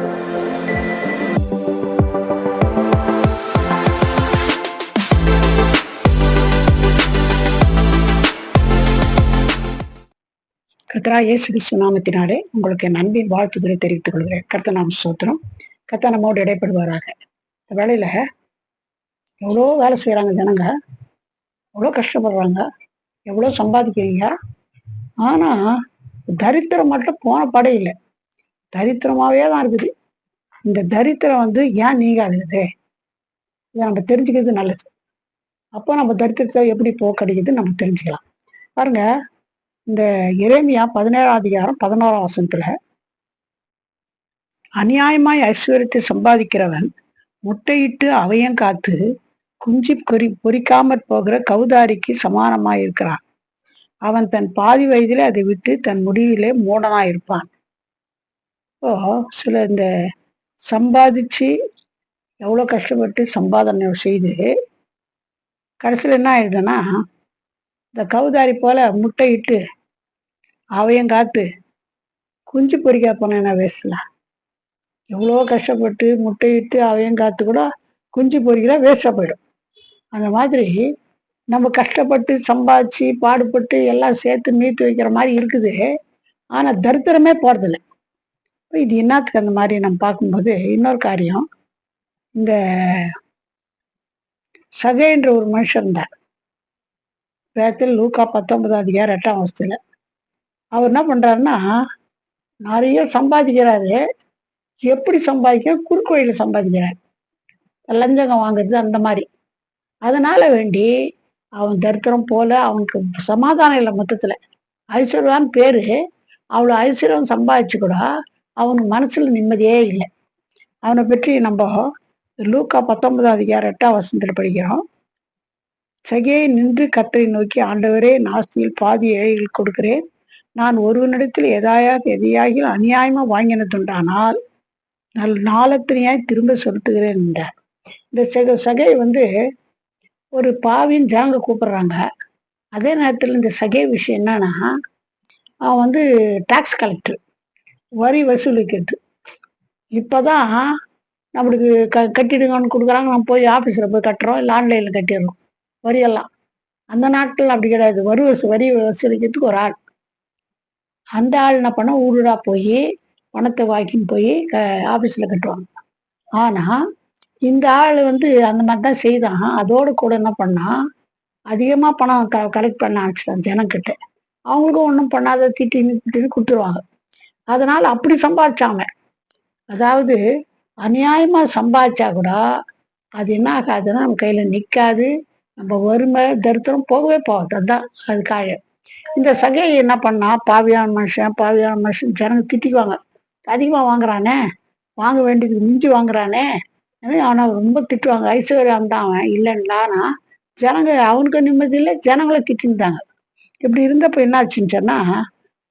கர்த்தராகிய இயேசு கிறிஸ்து நாமத்தினாலே உங்களுக்கு என் அன்பின் வாழ்த்துதலை தெரிவித்துக் கொள்கிறேன். கர்த்தர் நாம ஸ்தோத்திரம். கர்த்தர் நம்மோடு இடைப்படுவாராக. இந்த வேலையில எவ்வளோ வேலை செய்யறாங்க ஜனங்க, எவ்வளோ கஷ்டப்படுறாங்க, எவ்வளோ சம்பாதிக்கிறீங்க. ஆனா தரித்திரம் மட்டும் போன படம் இல்லை, தரித்திரமாவே தான் இருக்குது. இந்த தரித்திரம் ஏன் நீங்காது, இதை நம்ம தெரிஞ்சுக்கிறது நல்லது. அப்போ நம்ம தரித்திரத்தை எப்படி போக்கடிக்கிறது நம்ம தெரிஞ்சுக்கலாம். பாருங்க, இந்த எரேமியா 17ஆம் அதிகாரம் 11ஆம் வசனத்துல, அநியாயமாய் ஐஸ்வர்யத்தை சம்பாதிக்கிறவன் முட்டையிட்டு அவையம் காத்து குஞ்சு பொறிக்காமற் போகிற கௌதாரிக்கு சமானமாய் இருக்கிறான். அவன் தன் பாதி வயதிலே அதை விட்டு தன் முடிவிலே மூடனாயிருப்பான். இப்போ சில இந்த சம்பாதிச்சு எவ்வளோ கஷ்டப்பட்டு சம்பாதனை செய்து கடைசியில் என்ன ஆயிடுதுன்னா, இந்த கௌதாரி போல முட்டையிட்டு அவையும் காத்து குஞ்சு பொறிக்கா போனேன்னா வேஸ்ட்ல. எவ்வளோ கஷ்டப்பட்டு முட்டையிட்டு அவையும் காத்து கூட குஞ்சு பொறிக்கிறா வேஸ்டாக போயிடும். அந்த மாதிரி நம்ம கஷ்டப்பட்டு சம்பாதிச்சு பாடுபட்டு எல்லாம் சேர்த்து மீட்டு வைக்கிற மாதிரி இருக்குது. ஆனால் தரித்திரமே போகிறதில்ல. இது என்னத்துக்கு அந்த மாதிரி நம்ம பார்க்கும்போது இன்னொரு காரியம், இந்த சகைன்ற ஒரு மனுஷன் இருந்தார். வேதத்தில் லூக்கா 19ஆம் அதிகாரம் 8ஆம் வசனத்துல அவர் என்ன பண்றாருன்னா, நிறைய சம்பாதிக்கிறாரு. எப்படி சம்பாதிக்க, குறுக்கு வழியில சம்பாதிக்கிறார், லஞ்சகம் வாங்குறது அந்த மாதிரி. அதனால வேண்டி அவன் தரித்திரம் போல, அவனுக்கு சமாதானம் இல்லை. மொத்தத்துல ஐஸ்வர்யான்னு பேரு, அவ்வளோ ஐஸ்வர்யம் சம்பாதிச்சு கூட அவனுக்கு மனசுல நிம்மதியே இல்லை. அவனை பற்றி நம்ம லூக்கா 19ஆம் அதிகாரம் 8ஆம் வசனத்துல படிக்கிறோம். சகையை நின்று கர்த்தரை நோக்கி, ஆண்டவரே, நாஸ்தியில் பாதி ஏழைகள் கொடுக்கிறேன். நான் ஒருவனிடத்தில் எதையாகில் அநியாயமா வாங்கினதுண்டானால் நாளத்தினையாய் திரும்ப செலுத்துகிறேன் என்றார். இந்த சகை ஒரு பாவின் ஜனங்க கூப்பிடுறாங்க. அதே நேரத்தில் இந்த சகை விஷயம் என்னன்னா, அவன் டாக்ஸ் கலெக்டர், வரி வசூலிக்கிறது. இப்போதான் நம்மளுக்கு கட்டிடுங்கன்னு கொடுக்குறாங்க, நம்ம போய் ஆஃபீஸில் போய் கட்டுறோம், இல்லை ஆன்லைனில் கட்டிடுறோம் வரியெல்லாம். அந்த நாட்கள் அப்படி கிடையாது. வரி வசூலிக்கிறதுக்கு ஒரு ஆள், அந்த ஆள் என்ன பண்ண ஊருடா போய் பணத்தை வாங்கின்னு போய் ஆஃபீஸில் கட்டுவாங்க. ஆனால் இந்த ஆள் அந்த மாதிரி தான் செய்தான். அதோடு கூட என்ன பண்ணா, அதிகமாக பணம் கலெக்ட் பண்ண ஆரம்பிச்சிட்டான் ஜனங்கிட்ட. அவங்களுக்கும் ஒன்றும் பண்ணாத திட்டின்னு கொடுத்துருவாங்க. அதனால அப்படி சம்பாதிச்சாங்க. அதாவது அநியாயமாக சம்பாதிச்சா கூட அது என்ன ஆகாதுன்னா நம்ம கையில் நிற்காது. நம்ம வறுமை தரித்திரம் போகவே போகாது. அதுதான் அது காயம். இந்த சகை என்ன பண்ணா, பாவியான மனுஷன் ஜனங்க திட்டிக்குவாங்க. அதிகமாக வாங்குறானே, வாங்க வேண்டியதுக்கு மிஞ்சி வாங்குறானே, ஆனால் ரொம்ப திட்டுவாங்க. ஐஸ்வர்யம் தான் அவன் இல்லைன்னா. ஜனங்க அவனுக்கு நிம்மதி இல்லை, ஜனங்களை திட்டிருந்தாங்க. இப்படி இருந்தப்போ என்ன ஆச்சுன்னு சொன்னா,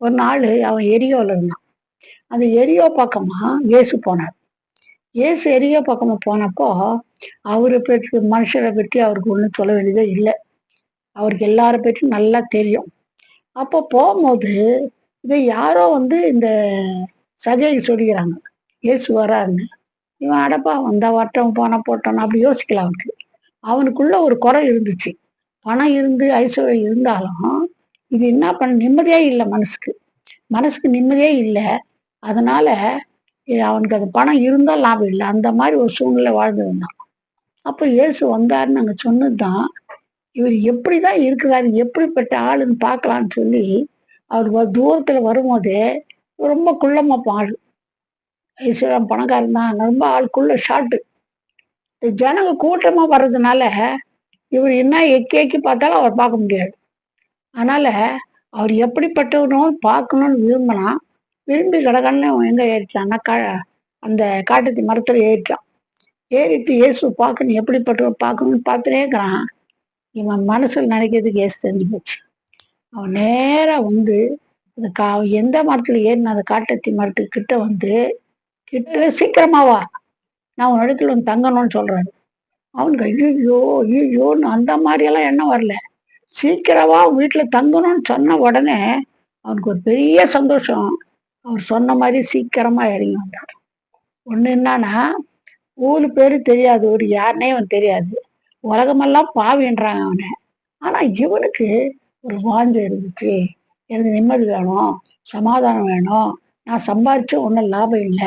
ஒரு நாள் அவன் எரியோவில் இருந்தான். அந்த எரியோ பக்கமா இயேசு போனார். இயேசு எரியோ பக்கமா போனப்போ அவரை பற்றி, மனுஷரை பற்றி அவருக்கு ஒன்றும் சொல்ல வேண்டியதே இல்லை. அவருக்கு எல்லாரை பற்றியும் நல்லா தெரியும். அப்போ போகும்போது இதை யாரோ இந்த சகையை சொல்லிக்கிறாங்க, இயேசு வராருன்னு. இவன் அடப்பா வந்தா வரட்டும், போனா போட்டான் அப்படி யோசிக்கலாம். அவனுக்குள்ள ஒரு குறை இருந்துச்சு. பணம் இருந்து ஐஸ்வர்யம் இருந்தாலும் இது என்ன பண்ண நிம்மதியே இல்லை, மனசுக்கு நிம்மதியே இல்லை. அதனால அவனுக்கு அது பணம் இருந்தால் லாபம் இல்லை, அந்த மாதிரி ஒரு சூழ்நிலை வாழ்ந்து வந்தான். அப்போ இயேசு வந்தாருன்னு நாங்கள் சொன்னதுதான், இவர் எப்படிதான் இருக்கிறாரு, எப்படிப்பட்ட ஆளுன்னு பார்க்கலான்னு சொல்லி அவர் தூரத்துல வரும்போதே ரொம்ப குள்ளமா ஆள், ஐஸ்வர்யம் பணக்காரன் தான், ரொம்ப ஆளுக்குள்ள ஷார்ட்டு. ஜனங்க கூட்டமா வர்றதுனால இவர் என்ன எக்கி பார்த்தாலும் அவர் பார்க்க முடியாது. அதனால அவர் எப்படிப்பட்டவனும் பார்க்கணும்னு விரும்பி கடகன்னு எங்க ஏறிட்டான்னா, அந்த காட்டுத்தி மரத்துல ஏறிட்டு இயேசு பார்க்கணும், எப்படிப்பட்டவன் பார்க்கணும்னு பார்த்துனே இருக்கிறான். இவன் மனசுல நினைக்கிறதுக்கு ஏசு தெரிஞ்சு போச்சு. அவன் நேரா எந்த மரத்துல ஏறின அந்த காட்டத்தி மரத்துக்கு கிட்ட சீக்கிரமாவா, நான் உன் இடத்துல தங்கணும்னு சொல்றாரு. அவனுக்கு ஐயோன்னு அந்த மாதிரியெல்லாம் எண்ணம் வரல. சீக்கிரமா வீட்டுல தங்கணும்னு சொன்ன உடனே அவனுக்கு ஒரு பெரிய சந்தோஷம். அவர் சொன்ன மாதிரி சீக்கிரமா இறங்கி வந்தார். ஒண்ணு என்னன்னா, ஊரு பேரு தெரியாது. ஒரு யாருன்னே அவனுக்கு தெரியாது. உலகமெல்லாம் பாவின்றாங்க அவன. ஆனா இவனுக்கு ஒரு வாஞ்சை இருந்துச்சு. எனக்கு நிம்மதி வேணும், சமாதானம் வேணும். நான் சம்பாரிச்சும் ஒண்ணும் லாபம் இல்ல.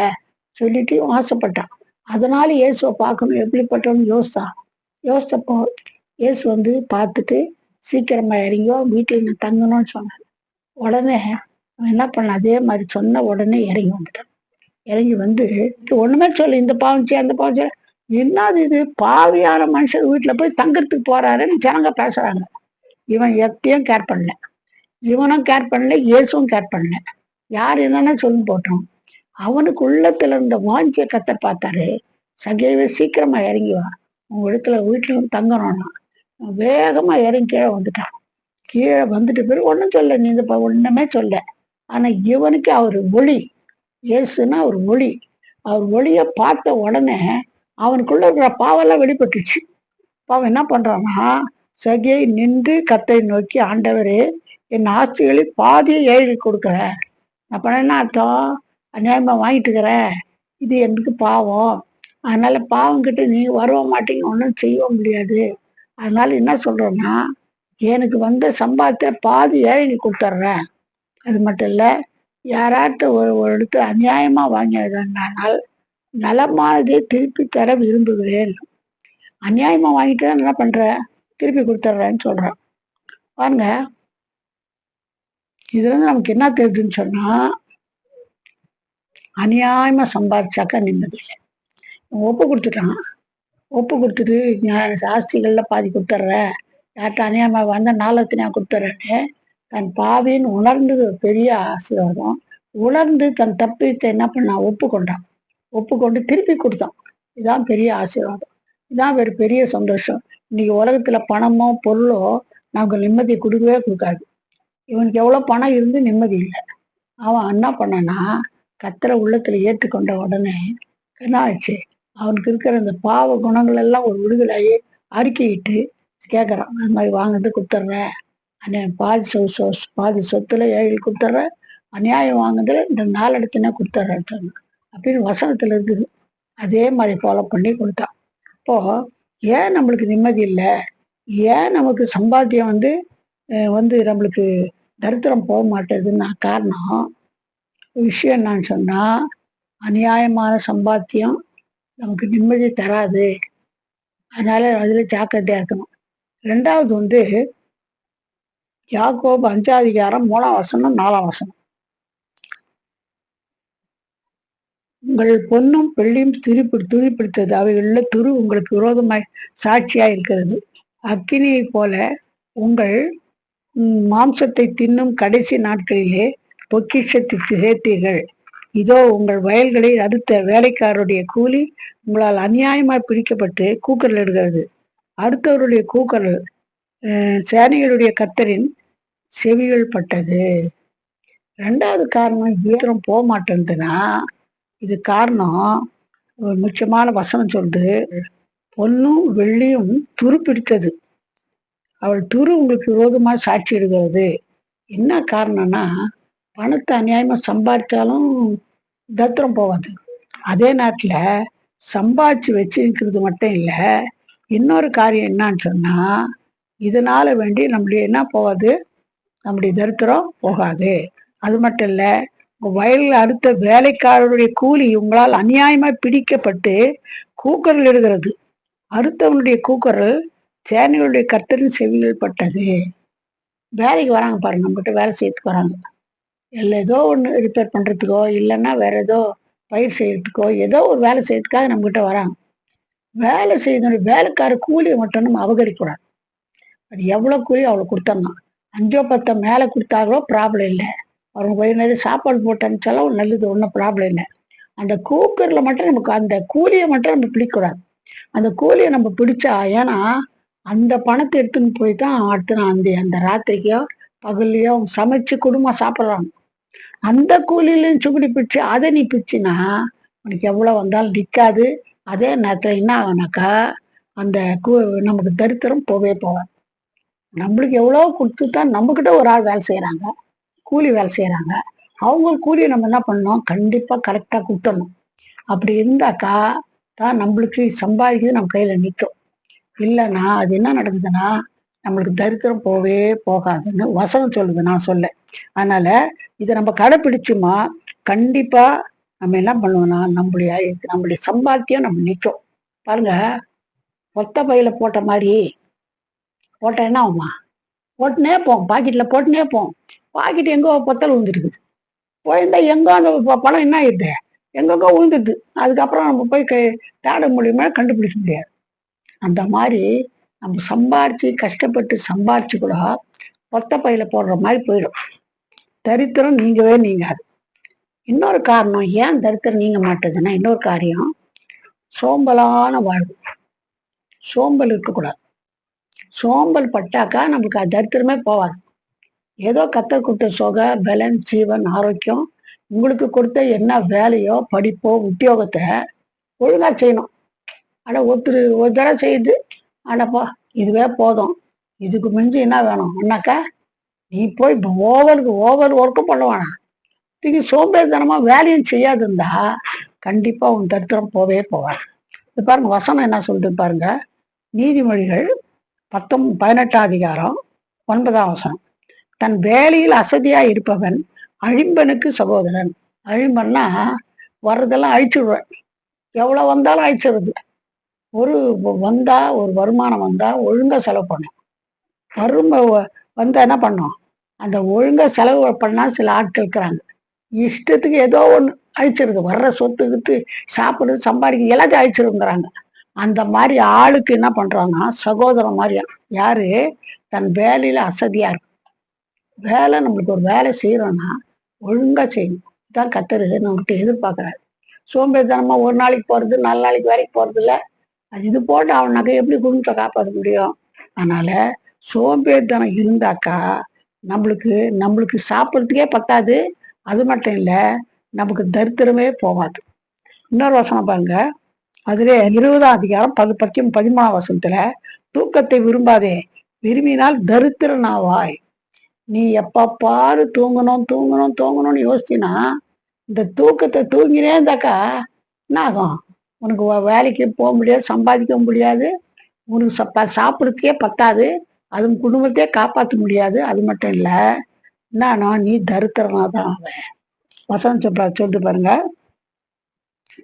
சொல்லிட்டு இவன் ஆசைப்பட்டான். அதனால இயேசுவ பார்க்கணும் எப்படிப்பட்டவன்னு யோசித்தான். யோசிச்சப்போ இயேசு வந்து பார்த்துட்டு, "சீக்கிரமா இறங்கி வா, வீட்ல நீ தங்கணும்னு" சொன்னாரு. உடனே அவன் என்ன பண்ணான், அதே மாரி சொன்ன உடனே இறங்கி வந்துட்டான். இறங்கி வந்து ஒண்ணுமே சொல்லல. இந்த பாவம் செய், அந்த பாவம் செய். என்னது இது? பாவியான மனுஷன் வீட்ல போய் தங்கறதுக்கு போறாருன்னு ஜனங்க பேசுறாங்க. இவன் எத்தையும் கேர் பண்ணல. இவனும் கேர் பண்ணல, இயேசுவும் கேர் பண்ணல. யார் என்னன்னா சொல்லி போட்டோம். அவனுக்கு உள்ளத்துல இருந்த வாஞ்சிய கர்த்தர் பார்த்தாரு. "சகேயுவே, சீக்கிரமா இறங்கி வா. உங்க இடத்துல வீட்ல வந்து தங்கணும்னா." வேகமா இறங்கி கீழ வந்துட்டான். கீழ வந்துட்ட பிறகு ஒண்ணும் சொல்லல. நீ இந்த ஒண்ணுமே சொல்லல. ஆனா இவனுக்கு அவரு ஒளி. இயேசுன்னா ஒரு ஒளி. அவர் ஒளிய பார்த்த உடனே அவனுக்குள்ள இருக்கிற பாவம்லாம் வெளிப்பட்டுச்சு. அவன் என்ன பண்றான்னா, சகேய் நின்று கர்த்தரை நோக்கி, "ஆண்டவரே, என் ஆஸ்திகளில் பாதியை ஏழைகளுக்கு கொடுக்கிறேன்." அப்ப என்ன அர்த்தம்? அநியாயமா வாங்கிட்டுக்கிறேன். இது எனக்கு பாவம். அதனால பாவம்கிட்ட நீங்க வரவும் மாட்டீங்க, ஒண்ணும் செய்யவும் முடியாது. அதனால என்ன சொல்றேன்னா, எனக்கு வந்த சம்பாத்தியத்துல பாதி ஏழைகளுக்கு குடுத்துர்றேன். அது மட்டும் இல்ல, யாராட்டும் ஒரு ஒரு இடத்துல அநியாயமா வாங்கியதனால் நலமானதை திருப்பி தர விரும்புகிறேன். அநியாயமா வாங்கிட்டு என்ன பண்றேன்? திருப்பி குடுத்துர்றேன்னு சொல்றான். பாருங்க, இதுலருந்து நமக்கு என்ன தெரியுதுன்னு சொன்னா, அநியாயமா சம்பாரிச்சாக்கா நிம்மதி இல்ல. ஒப்பு குடுத்துட்டான். ஒப்பு குடுத்துட்டு, நான் ஆஸ்திகள்ல பாதி குடுத்துர்றேன். யார்ட்ட அநியாயமா வந்த நாளத்த நான் குடுத்துர்றேன்னு, தன் பாவின்னு உணர்ந்தது ஒரு பெரிய ஆசீர்வாதம். உணர்ந்து தன் தப்பித்த என்ன பண்ணான்? ஒப்புக்கொண்டான். ஒப்புக்கொண்டு திருப்பி குடுத்தான். இதான் பெரிய ஆசீர்வாதம். இதான் ஒரு பெரிய சந்தோஷம். இன்னைக்கு உலகத்துல பணமோ, பொருளோ நமக்கு நிம்மதிய குடுக்கவே குடுக்காது. இவனுக்கு எவ்வளோ பணம் இருந்து நிம்மதி இல்ல. அவன் என்ன பண்ணான்னா, கர்த்தர உள்ளத்துல ஏற்றுக்கொண்ட உடனே என்ன ஆச்சு? அவனுக்கு இருக்கிற அந்த பாவ குணங்கள் எல்லாம் ஒரு விடுதலையாகி அறிக்கையிட்டு கேட்குறான். அது மாரி வாங்கினது குடுத்துட்றேன். பாதி பாதி சொத்துல ஏழைகளுக்கு குடுத்துட்றேன். அநியாயம் வாங்குனதுல இந்த 4 இடத்துல குடுத்துட்றேன்னு சொன்னான். அப்படின்னு வசனத்துல இருக்குது. அதே மாரி ஃபாலோ பண்ணி குடுத்தான். அப்போ ஏன் நம்மளுக்கு நிம்மதி இல்ல? ஏன் நமக்கு சம்பாத்தியம் வந்து வந்து நம்மளுக்கு தரித்திரம் போ மாட்டேதுன்னா காரணம், விஷயம் என்னான்னு சொன்னா, அநியாயமான சம்பாத்தியம் நமக்கு நிம்மதி தராது. அதனால அதுல ஜாக்கிரதையா இருக்கணும். 2வது வந்து யாக்கோபு 5ஆம் அதிகாரம் 3ஆம் வசனம், 4ஆம் வசனம். உங்கள் பொன்னும் வெள்ளியும் துருப்பிடித்தது. அவைகளிலுள்ள துரு உங்களுக்கு விரோதமாய் சாட்சியாய் இருக்கிறது. அக்கினியைப் போல உங்கள் மாம்சத்தை தின்னும் கடைசி நாட்களிலே பொக்கிஷத்தை சேர்த்தீர்கள். இதோ உங்கள் வயல்களில் அடுத்த வேலைக்காரருடைய கூலி உங்களால் அநியாயமாய் பிடிக்கப்பட்டு கூக்குரலிடுகிறது. அடுத்தவருடைய கூக்குரல் சேனைகளுடைய கர்த்தரின் செவிகள் பட்டது. 2வது காரணம் ஏத்திரம் போக மாட்டேங்குதுன்னா, இது காரணம் ஒரு முக்கியமான வசனம் சொல்லுது. பொன்னும் வெள்ளியும் துரு பிடித்தது. அவள் துரு உங்களுக்கு விரோதமா சாட்சியிடுகிறது. என்ன காரணம்னா, பணத்த அநியாயமா சம்பாரிச்சாலும் தரித்திரம் போகாது. அதே நேரத்துல சம்பாதிச்சு வச்சிருக்கிறது மட்டும் இல்ல, இன்னொரு காரியம் என்னான்னு சொன்னா, இதனால வேண்டி நம்முடைய என்ன போகாது? நம்முடைய தரித்திரம் போகாது. அது மட்டும் இல்ல, உங்க வயல்ல அடுத்த வேலைக்காரருடைய கூலி உங்களால் அநியாயமாய் பிடிக்கப்பட்டு கூக்குரலிடுகிறது. அடுத்தவனுடைய கூக்குரல் சேனைகளுடைய கர்த்தரின் செவியில் பட்டது. வேலைக்கு வராங்க பாருங்க, நம்மகிட்ட வேலை செய்யறதுக்கு வராங்க. இல்ல ஏதோ ஒண்ணு ரிப்பேர் பண்றதுக்கோ, இல்லன்னா வேற ஏதோ பயிர் செய்யறதுக்கோ, ஏதோ ஒரு வேலை செய்யறதுக்காக நம்மகிட்ட வராங்க. வேலை செய்யக்கூடிய வேலைக்கார கூலிய மட்டும் நம்ம அபகரிக்கக்கூடாது. அது எவ்வளோ கூலியோ அவ்வளோ குடுத்தரணும். 5ஓ 10ஓ மேல குடுத்தாங்களோ ப்ராப்ளம் இல்ல. அவங்க வயிறு நிறைய சாப்பாடு போட்டு அனுப்பிச்சாலும் நல்லது, ஒண்ணும் ப்ராப்ளம் இல்ல. அந்த கூக்கர்ல மட்டும் நமக்கு அந்த கூலிய மட்டும் நம்ம பிடிக்கக்கூடாது. அந்த கூலிய நம்ம பிடிச்சா, ஏன்னா அந்த பணத்த எடுத்துன்னு போய் தான் அடுத்த நாள் அந்த அந்த ராத்திரிக்கோ, பகல்லையோ சமைச்சு குடும்பம் சாப்பிடுறாங்க. அந்த கூலியிலயும் சுகுடி பிச்சு அத நீ பிச்சின்னா, உனக்கு எவ்வளோ வந்தாலும் நிக்காது. அதே நேரத்துல என்ன ஆகும்னாக்கா, அந்த கூ நமக்கு தரித்திரம் போகவே போகாது. நம்மளுக்கு எவ்வளோ குடுத்துட்டா நம்மகிட்ட ஒரு ஆள் வேலை செய்றாங்க. கூலி வேலை செய்றாங்க. அவங்க கூலிய நம்ம என்ன பண்ணணும்? கண்டிப்பா கரெக்ட்டா குடுத்துறணும். அப்படி இருந்தாக்கா தான் நம்மளுக்கு சம்பாதிக்கிறது நம்ம கையில நிற்கும். இல்லைன்னா அது என்ன நடக்குதுன்னா நம்மளுக்கு தரித்திரம் போவே போகாதுன்னு வசனம் சொல்லுது, நான் சொல்ல. அதனால இதை நம்ம கடைப்பிடிச்சுமா கண்டிப்பா நம்ம என்ன பண்ணுவோம்னா நம்மளுடைய சம்பாத்தியம் நம்ம நிற்கும். பாருங்க, ஒத்த பையில போட்ட மாதிரி போட்ட என்ன ஆகுமா, போட்டுனே போம், பாக்கெட்ல போட்டுனே போம். பாக்கெட் எங்கோ பொத்தல் விழுந்துருக்குது. போயிருந்தா எங்கோ அந்த பணம் என்ன ஆயிடுது, எங்கெங்கோ விழுந்துடுது. அதுக்கப்புறம் நம்ம போய் தேட முடியுமா, கண்டுபிடிக்க முடியாது. அந்த மாதிரி நம்ம சம்பாரிச்சு கஷ்டப்பட்டு சம்பாரிச்சு கூட ஒத்த பையில போடுற மாதிரி போயிடும். தரித்திரம் நீங்கவே நீங்காது. இன்னொரு காரணம் ஏன் தரித்திரம் நீங்க மாட்டேதுன்னா, இன்னொரு காரியம் சோம்பலான வாழ்வு. சோம்பல் இருக்கக்கூடாது. சோம்பல் பட்டாக்கா நமக்கு அது தரித்திரமே போவாது. ஏதோ கத்தர் கொடுத்த சொகை, பலன், ஜீவன், ஆரோக்கியம், உங்களுக்கு கொடுத்த என்ன வேலையோ படிப்போ உத்தியோகத்தை ஒழுங்கா செய்யணும். ஆனா ஒரு தடவை செய்யுது, ஆனாப்பா இதுவே போதும், இதுக்கு மிஞ்சி என்ன வேணும் அண்ணாக்கா, நீ போய் ஓவர் ஒர்க்கும் பண்ண வேணாம். இதுக்கு சோம்பேறித்தனமா வேலையும் செய்யாது இருந்தா கண்டிப்பா உன் தரித்திரம் போவே போவாது. இது பாருங்க, வசனம் என்ன சொல்றது பாருங்க. நீதிமொழிகள் 18ஆம் அதிகாரம் 9ஆம் வசனம். தன் வேலையில் அசதியா இருப்பவன் அழிம்பனுக்கு சகோதரன். அழிம்பன்னா வர்றதெல்லாம் அழிச்சிடுவேன், எவ்வளவு வந்தாலும் அழிச்சிடுறது. ஒரு வருமானம் வந்தா ஒழுங்கா செலவு பண்ணும். வறுமை வந்தா என்ன பண்ணும், அந்த ஒழுங்கா செலவு பண்ணா சில ஆட்கள் இருக்கிறாங்க, இஷ்டத்துக்கு ஏதோ ஒண்ணு அழிச்சிருது. வர்ற சொத்துக்கிட்டு சாப்பிடுறது, சம்பாதிக்க எல்லாத்தையும் அழிச்சிருங்கிறாங்க. அந்த மாதிரி ஆளுக்கு என்ன பண்றாங்கன்னா சகோதரன் மாதிரியா. யாரு தன் வேலையில அசதியா இருக்கு. நம்மளுக்கு ஒரு வேலை செய்யறோம்னா ஒழுங்கா செய்யணும். இதான் கத்தரு நம்மகிட்ட எதிர்பார்க்கறாரு. சோம்பேறித்தனமா ஒரு நாளைக்கு போறது, 4 நாளைக்கு வேலைக்கு போறது இல்லை. அது இது போட்டு அவனாக்க எப்படி குடும்பத்தை காப்பாற்ற முடியும்? அதனால சோம்பேறித்தனம் இருந்தாக்கா நம்மளுக்கு சாப்பிட்றதுக்கே பத்தாது. அது மட்டும் இல்லை, நமக்கு தரித்திரமே போகாது. இன்னொரு வசனம் பாருங்க, அதுல 20ஆம் அதிகாரம் 13ஆம் வசனத்துல, தூக்கத்தை விரும்பாதே, விரும்பினால் தரித்திரனாவாய். நீ எப்ப பாரு தூங்கணும் தூங்கணும் தூங்கணும்னு யோசிச்சினா, இந்த தூக்கத்தை தூங்கினே இருந்தாக்கா என்ன ஆகும், உனக்கு வேலைக்கு போக முடியாது, சம்பாதிக்க முடியாது, உனக்கு சாப்பிட்றதுக்கே பத்தாது, அது குடும்பத்தையே காப்பாற்ற முடியாது. அது மட்டும் இல்லை, என்னன்னா நீ தரித்திரனா தான் ஆவ. வசனம் சொல்றது பாருங்க,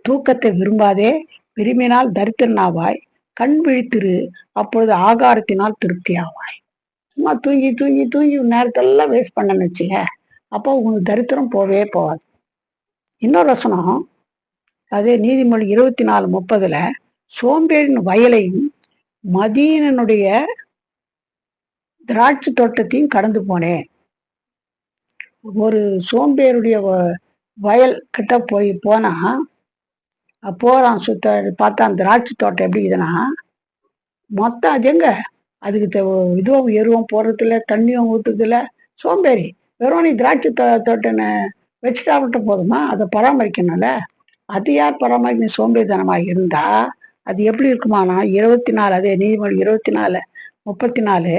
தூக்கத்தை விரும்பாதே, விரும்பினால் தரித்திரனாவாய், கண் விழித்திரு, அப்பொழுது ஆகாரத்தினால் திருப்தி ஆவாய். சும்மா தூங்கி தூங்கி தூங்கி நேரத்தெல்லாம் வேஸ்ட் பண்ணன்னு வச்சுங்க, அப்போ உங்களுக்கு தரித்திரம் போவே போகாது. இன்னொரு வசனம், அதே நீதிமொழி 24:30, சோம்பேறின் வயலையும் மதீனனுடைய திராட்சை தோட்டத்தையும் கடந்து போனேன். ஒரு சோம்பேருடைய வயல் கிட்ட போனா போறான், பார்த்தா அந்த திராட்சை தோட்டம் எப்படி இருக்குதுன்னா மொத்தம் அது எங்க, அதுக்கு இதுவும் எருவும் போடுறது இல்லை, தண்ணியும் ஊற்றுறது இல்லை. சோம்பேறி. வெறும் நீ திராட்சை தோட்டனை வச்சுட்டா மட்டும் போதுமா, அதை பராமரிக்கணும்ல. அது யார் பராமரிக்கணும்? சோம்பேறித்தனமாக இருந்தா அது எப்படி இருக்குமானா 24, அதே நீதிமொழி 24:34,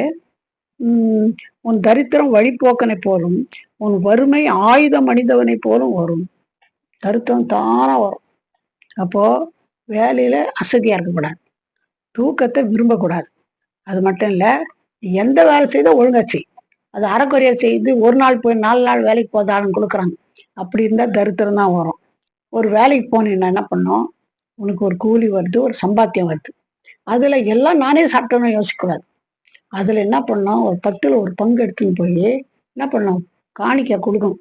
உன் தரித்திரம் வழிபோக்கனை போலும், உன் வறுமை ஆயுதம் அணிந்தவனை போலும் வரும். தரித்திரம் தானா வரும். அப்போ வேலையில அசதியா இருக்கக்கூடாது, தூக்கத்தை விரும்பக்கூடாது. அது மட்டும் இல்லை, எந்த வேலை செய்தோ ஒழுங்காச்சு. அது அறக்குறையா செய்து ஒரு நாள் போய் 4 நாள் வேலைக்கு போதான்னு கொடுக்குறாங்க. அப்படி இருந்தால் தரித்திரம் தான் வரும். ஒரு வேலைக்கு போனீங்கன்னா என்ன பண்ணும், உனக்கு ஒரு கூலி வருது, ஒரு சம்பாத்தியம் வருது, அதுல எல்லாம் நானே சாப்பிட்டோன்னு யோசிக்கக்கூடாது. அதுல என்ன பண்ணோம், ஒரு 10ல் ஒரு பங்கு எடுத்துன்னு போய் என்ன பண்ணோம், காணிக்கை கொடுக்கணும்.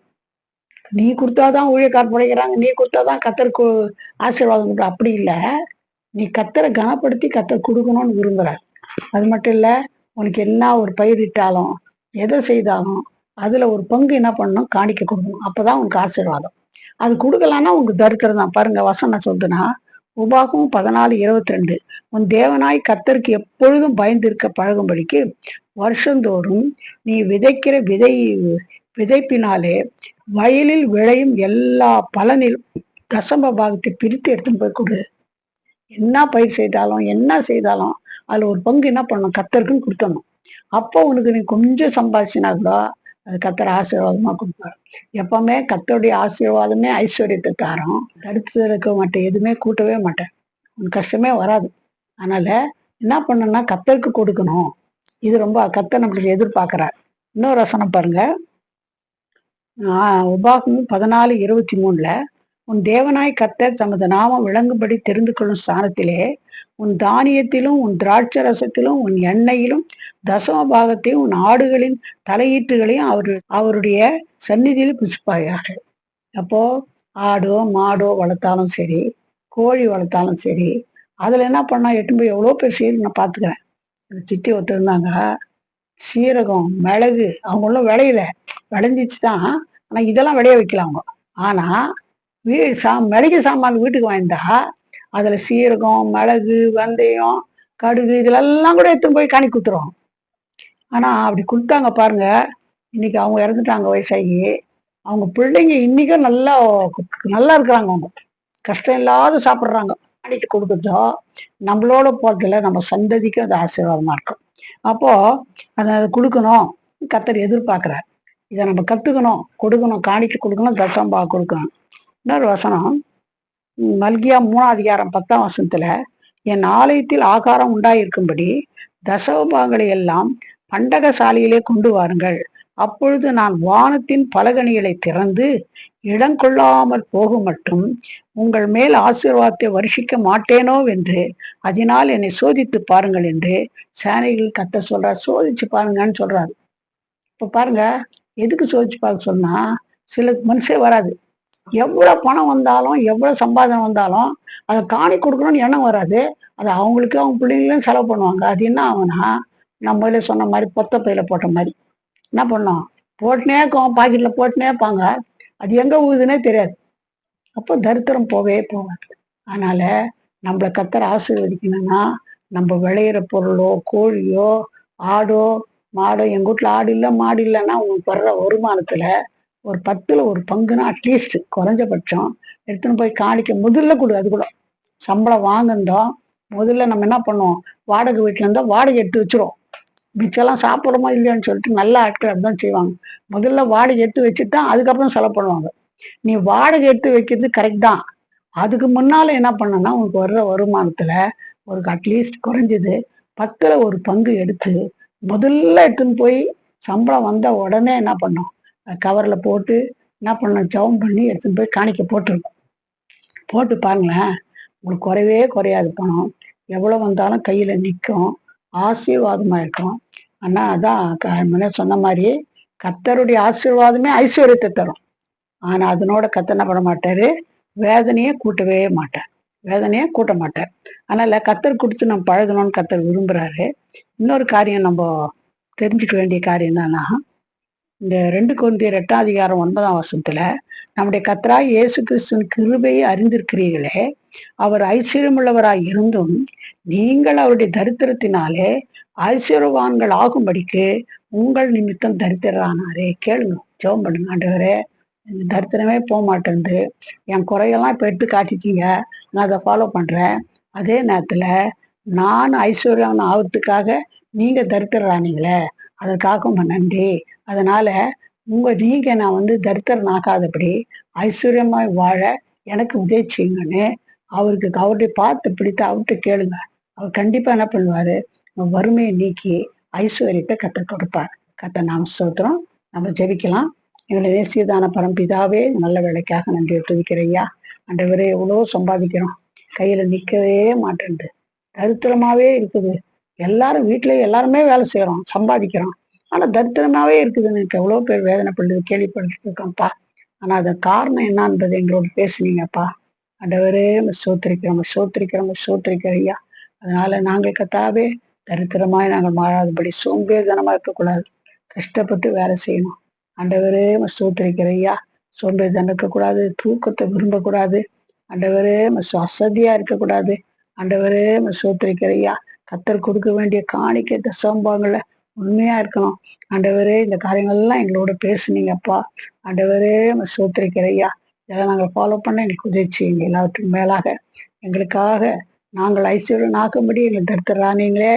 நீ கொடுத்தாதான் ஊழியக்கார் பிழைக்கிறாங்க, நீ கொடுத்தாதான் கத்தருக்கு ஆசீர்வாதம் கொடுக்கும். அப்படி இல்லை, நீ கத்தரை கனப்படுத்தி கத்தர் கொடுக்கணும்னு விரும்புறாரு. அது மட்டும் இல்லை, உனக்கு என்ன ஒரு பயிரிட்டாலும் எதை செய்தாலும் அதுல ஒரு பங்கு என்ன பண்ணணும், காணிக்க கொடுக்கணும். அப்பதான் உனக்கு ஆசீர்வாதம். அது கொடுக்கலான்னா உனக்கு தரித்திரம் தான். பாருங்க, வசனம் சொல்லுதுன்னா உபாகமும் 14:22, உன் தேவனாய் கர்த்தருக்கு எப்பொழுதும் பயந்திருக்க பழகும்படிக்கு வருஷந்தோறும் நீ விதைக்கிற விதைப்பினாலே வயலில் விளையும் எல்லா பலனிலும் தசம பாகத்தை பிரித்து எடுத்துன்னு போய் கொடு. என்ன பயிர் செய்தாலும் என்ன செய்தாலும் அதுல ஒரு பங்கு என்ன பண்ணணும், கர்த்தருக்குன்னு கொடுத்தணும். அப்போ உனக்கு நீ கொஞ்சம் சம்பாதிச்சினா கூட அது கர்த்தர் ஆசீர்வாதமா கொடுப்பாரு. எப்பவுமே கர்த்தருடைய ஆசீர்வாதமே ஐஸ்வர்யத்தை தரும். தடுத்து இருக்க மாட்டேன், எதுவுமே கூட்டவே மாட்டேன். உனக்கு கஷ்டமே வராது. அதனால என்ன பண்ணணும்னா கர்த்தருக்கு கொடுக்கணும். இது ரொம்ப கர்த்தர் நம்மளுக்கு எதிர்பார்க்கிறார். இன்னொரு வசனம் பாருங்க. உபாகமம் 14:23 உன் தேவனாய் கர்த்தர் தமது நாமம் விளங்கும்படி தெரிந்து கொள்ளும் ஸ்தானத்திலே உன் தானியத்திலும் உன் திராட்சை ரசத்திலும் உன் எண்ணெயிலும் தசம பாகத்தையும் உன் ஆடுகளின் தலையீட்டுகளையும் அவருடைய சந்நிதியில் புசிப்பாயாக. அப்போ ஆடோ மாடோ வளர்த்தாலும் சரி, கோழி வளர்த்தாலும் சரி, அதுல என்ன பண்ணா எட்டு போய் எவ்வளோ பேர் செய்து நான் பார்த்துக்கிறேன். சித்தி ஒருத்தருந்தாங்க, சீரகம் மிளகு அவங்களும் விளையல, விளைஞ்சிச்சு தான். ஆனா இதெல்லாம் விளைய வைக்கலாங்க. ஆனா மளிகை சாமான் வீட்டுக்கு வாங்கிட்டா அதுல சீரகம் மிளகு வெந்தயம் கடுகு இதெல்லாம் கூட எடுத்துன்னு போய் காணி குத்துறோம். ஆனா அப்படி கொடுத்தாங்க பாருங்க. இன்னைக்கு அவங்க இறந்துட்டாங்க வயசாகி. அவங்க பிள்ளைங்க இன்னைக்கும் நல்லா நல்லா இருக்கிறாங்க. அவங்க கஷ்டம் இல்லாத சாப்பிட்றாங்க. காணிக்கு கொடுக்குறதோ நம்மளோட போறதுல நம்ம சந்ததிக்கு அது ஆசீர்வாதமா இருக்கும். அப்போ அதை கொடுக்கணும், கர்த்தர் எதிர்பார்க்கிறார். இதை நம்ம கத்துக்கணும், கொடுக்கணும், காணிக்க கொடுக்கணும், தசம்பா கொடுக்கணும். இன்னொரு வசனம் மல்கியா 3:10 என் ஆலயத்தில் ஆகாரம் உண்டாயிருக்கும்படி தசவபாகங்களை எல்லாம் பண்டகசாலையிலே கொண்டு வாருங்கள். அப்பொழுது நான் வானத்தின் பலகணிகளை திறந்து இடம் கொள்ளாமல் போகும் மட்டும் உங்கள் மேல் ஆசீர்வாதத்தை வருஷிக்க மாட்டேனோ என்று அதனால் என்னை சோதித்து பாருங்கள் என்று சேனைகள் கத்த சொல்றார். சோதிச்சு பாருங்கன்னு சொல்றாரு. இப்ப பாருங்க, எதுக்கு சோதிச்சு பார்க்க சொன்னா, சில மனுஷே வராது. எவ்வளவு பணம் வந்தாலும் எவ்வளவு சம்பாதனை வந்தாலும் அதை காணி கொடுக்கணும்னு எண்ணம் வராது. அது அவங்களுக்கு அவங்க பிள்ளைங்களும் செலவு பண்ணுவாங்க. அது என்ன ஆகும்னா, நம்மளே சொன்ன மாதிரி பொத்த பையில போட்ட மாதிரி என்ன பண்ணோம், போட்டுனே இருக்கோம், பாக்கெட்ல போட்டுனே இருப்பாங்க. அது எங்க ஊதுன்னே தெரியாது. அப்போ தரித்திரம் போவே போகாது. அதனால நம்மளை கர்த்தர் ஆசீர்வதிக்கணும்னா நம்ம விளையிற பொருளோ கோழியோ ஆடோ மாடோ, எங்க வீட்டுல ஆடு இல்லை மாடு இல்லைன்னா உங்களுக்கு வர்ற வருமானத்துல ஒரு 10ல் ஒரு பங்குனா அட்லீஸ்ட் குறைஞ்சபட்சம் எடுத்துன்னு போய் காணிக்க முதல்ல கொடு. அது கூட சம்பளம் வாங்கிட்டோம் முதல்ல நம்ம என்ன பண்ணுவோம், வாடகை வீட்டுல இருந்தா வாடகை எடுத்து வச்சிரும். மிச்சம்லாம் சாப்பிட்றோமா இல்லையான்னு சொல்லிட்டு நல்ல ஆட்கள் அப்படிதான் செய்வாங்க. முதல்ல வாடகை எடுத்து வச்சுட்டு தான் அதுக்கப்புறம் செலவு பண்ணுவாங்க. நீ வாடகை எடுத்து வைக்கிறது கரெக்ட் தான். அதுக்கு முன்னால என்ன பண்ணனா உனக்கு வர்ற வருமானத்துல ஒரு அட்லீஸ்ட் குறைஞ்சது 10ல் ஒரு பங்கு எடுத்து முதல்ல எடுத்துன்னு போய் சம்பளம் வந்த உடனே என்ன பண்ணோம், கவர்ல போட்டு என்ன பண்ணோம், ஜெபம் பண்ணி எடுத்துன்னு போய் காணிக்க போட்டுருக்கோம். போட்டு பாருங்களேன், உங்களுக்கு குறையவே குறையாது. பணம் எவ்வளவு வந்தாலும் கையில நிற்கும், ஆசீர்வாதமா இருக்கும். ஆனா அதான் சொன்ன மாதிரி கர்த்தருடைய ஆசீர்வாதமே ஐஸ்வர்யத்தை தரும். ஆனா அதனோட கர்த்தர் என்ன பண்ண மாட்டாரு, வேதனையே கூட்டவே மாட்டார், வேதனையே கூட்ட மாட்டார். அதனால கர்த்தர் கொடுத்து நம்ம பழகணும்னு கர்த்தர் விரும்புறாரு. இன்னொரு காரியம் நம்ம தெரிஞ்சுக்க வேண்டிய காரியம் என்னன்னா, இந்த 2 கொரிந்தியர் 8:9 நம்முடைய கர்த்தராய் இயேசு கிறிஸ்துவின் கிருபையை அறிந்திருக்கிறீர்களே, அவர் ஐஸ்வர்யமுள்ளவராய் இருந்தும் நீங்கள் அவருடைய தரித்திரத்தினாலே ஐஸ்வர்யவான்கள் ஆகும்படிக்கு உங்கள் நிமித்தம் தரித்திரரானாரே. கேளுங்க, ஜெபம் பண்ணுங்க. ஆண்டவரே, இந்த தரித்திரமே போக மாட்டேங்குது, என் குறையெல்லாம் இப்போ எடுத்து காட்டிட்டீங்க, நான் அதை ஃபாலோ பண்றேன். அதே நேரத்துல நான் ஐஸ்வர்யம் ஆகிறதுக்காக நீங்க தரித்திரரானீங்களே, அதற்காக நன்றி. அதனால நீங்க நான் தரித்திரன் ஆகாதபடி ஐஸ்வர்யமாய் வாழ எனக்கு உதவி செய்யுங்கன்னு அவருடைய பார்த்து பிடித்து அவர்கிட்ட கேளுங்க. அவர் கண்டிப்பா என்ன பண்ணுவாரு, வறுமையை நீக்கி ஐஸ்வர்யத்தை கர்த்தர் கொடுப்பார். கர்த்தர் நாம ஸ்தோத்திரம். நம்ம ஜெபிக்கலாம். எங்களை நேசியதான பரம்பிதாவே, நல்ல வேலைக்காக நன்றி துதிக்கிறையா. ஆண்டவரே, எவ்வளோ சம்பாதிக்கிறோம், கையில நிற்கவே மாட்டேன்து, தரித்திரமாவே இருக்குது. எல்லாரும் வீட்டிலேயே எல்லாருமே வேலை செய்யறோம், சம்பாதிக்கிறோம், ஆனா தரித்திரமாவே இருக்குதுன்னு எனக்கு எவ்வளோ பேர் வேதனைப்படுது, கேள்விப்பட்டு இருக்கோம்ப்பா. ஆனா அது காரணம் என்னன்றது எங்களோட பேசுனீங்கப்பா. ஆண்டவரே, சோத்திரிக்கிறோம் ஐயா. அதனால நாங்கள் கர்த்தாவே தரித்திரமாய் நாங்கள் மாறாதபடி சோம்பேறித்தனமா இருக்கக்கூடாது, கஷ்டப்பட்டு வேலை செய்யணும். ஆண்டவரே, சோத்திரிக்கிறையா. சோம்பேறித்தனம் இருக்கக்கூடாது, தூக்கத்தை விரும்பக்கூடாது. ஆண்டவரே, அசதியா இருக்கக்கூடாது. ஆண்டவரே, சோத்திரிக்கிறையா. கர்த்தர் கொடுக்க வேண்டிய காணிக்கை தசம்பாங்களை உண்மையா இருக்கணும். ஆண்டவரே, இந்த காரியங்கள்லாம் எங்களோட பேசுனீங்கப்பா. ஆண்டவரே, சோத்திரிக்கிறையா. இதெல்லாம் நாங்கள் ஃபாலோ பண்ண எங்களுக்கு உதவி செய்யுங்க. எல்லாவற்றுக்கும் மேலாக எங்களுக்காக நாங்கள் ஐஸ்வர்யம் ஆக்கும்படி எங்களை தரித்திரானீங்களே.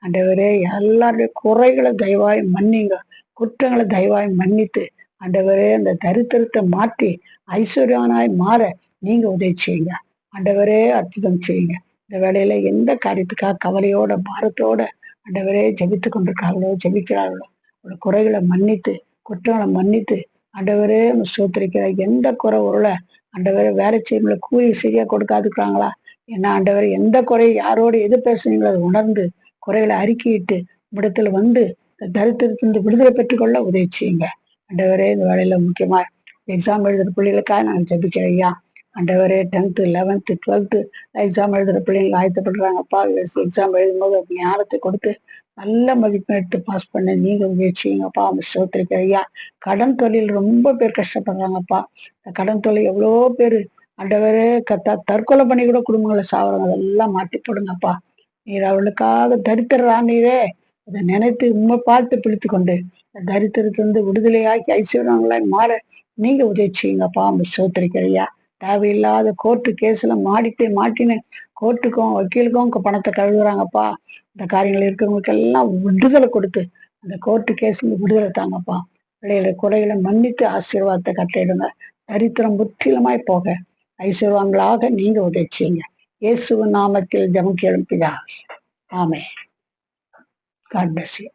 ஆண்டவரே, எல்லாருடைய குறைகளை தயவாய் மன்னிங்க. குற்றங்களை தயவாய் மன்னித்து ஆண்டவரே அந்த தரித்திரத்தை மாற்றி ஐஸ்வர்யவானாய் மாற நீங்க உதவி செய்யுங்க. ஆண்டவரே அற்புதம் செய்யுங்க. இந்த வேலையில எந்த காரியத்துக்காக கவலையோட பாரத்தோட ஆண்டவரே ஜெபித்து கொண்டிருக்காங்களோ ஜெபிக்கிறார்களோ ஒரு குறைகளை மன்னித்து குற்றங்களை மன்னித்து ஆண்டவரே சோத்திரிக்கிற எந்த குறை உருள ஆண்டவரே வேலை செய்யல கூலி சரியா கொடுக்காதுக்கிறாங்களா என்ன ஆண்டவரே எந்த குறை யாரோடு எது பேசுறீங்களோ அதை உணர்ந்து குறைகளை அறிக்கையிட்டு இடத்துல வந்து தரித்திரத்திலிருந்து விடுதலை பெற்றுக்கொள்ள உதவி செய்யுங்க. ஆண்டவரே இந்த வேலையில முக்கியமா எக்ஸாம் எழுதுற பிள்ளைகளுக்காக நாங்கள் ஜெபிக்கிறோம் ஐயா. ஆண்டவரே 10th 11th 12th எக்ஸாம் எழுதுற பிள்ளைங்க ஆயத்தப்படுறாங்கப்பா. எக்ஸாம் எழுதும்போது ஞானத்தை கொடுத்து நல்ல மதிப்பெண் எடுத்து பாஸ் பண்ண நீங்க உதவி செய்யுங்கப்பா. அவங்க சோத்திரிக்கிற ஐயா. கடன் தொழில் ரொம்ப பேர் கஷ்டப்படுறாங்கப்பா. இந்த கடன் தொழில் எவ்வளோ பேர் ஆண்டவரே தற்கொலை பண்ணி கூட குடும்பங்களை சாவுறாங்க. அதெல்லாம் மாட்டி போடுங்கப்பா. நீர் அவளுக்காக தரித்திரா நீரே அதை நினைத்து உண்மை பார்த்து பிடித்து கொண்டு தரித்திரத்திலிருந்து விடுதலையாக்கி ஐஸ்வர்யங்களாய் மாற நீங்க உதவி செய்யுங்கப்பா. அவங்க சோத்திரிக்கிறையா. தேவையில்லாத கோர்ட்டு கேஸ்ல மாட்டின கோர்ட்டுக்கும் வக்கீலுக்கும் பணத்தை கழுவுறாங்கப்பா. இந்த காரியங்கள் இருக்கிறவங்களுக்கு எல்லாம் விடுதலை கொடுத்து அந்த கோர்ட்டு கேஸ்ல விடுதலை தாங்கப்பா. பிள்ளைகளை குறைகளை மன்னித்து ஆசீர்வாதத்தை கட்டிடுங்க. தரித்திரம் முற்றிலுமாய் போக ஐஸ்வர்யங்களாக நீங்க உதவி செய்யுங்க. இயேசுவின் நாமத்தில் ஜெபம் கேளும் பிதாவே. ஆமென். God bless you.